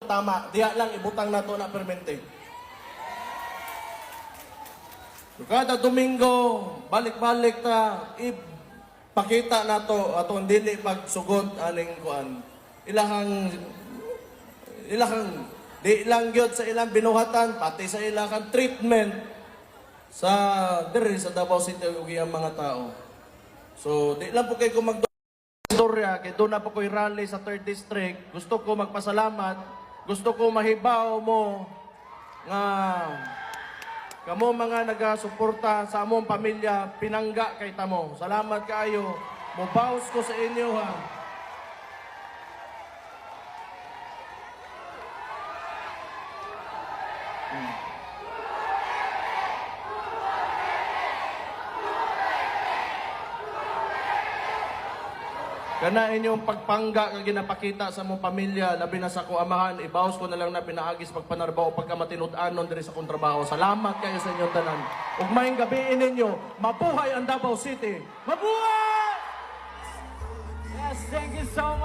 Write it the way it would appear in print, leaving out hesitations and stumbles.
tama, diya lang ibutang nato na permente. Kada Domingo, balik-balik ta, ipakita nato atong dili pagsugod aning kuan. Ilahang di lang gyud sa ilang binuhatan, pati sa ilang treatment sa diri sa Davao City ug iyang mga tao. So, di lang po kayo kung magdorya, kay doon na po ko'y rally sa 3rd District. Gusto ko magpasalamat, gusto ko mahibaw mo nga kamo mga nagasuporta sa among pamilya, pinangga kay tamo. Salamat kayo. Mubaws ko sa inyo ha. Kana inyong pagpangga nga ginapakita sa mong pamilya, labi na sa ko amahan, ibawas ko na lang na pinaagis pagpanarbaho pagka matinud-anon diri sa kong trabaho. Salamat kayo sa inyong tanan. Ug maayong gabiin ninyo, mabuhay ang Davao City. Mabuhay! Yes, thank you so much.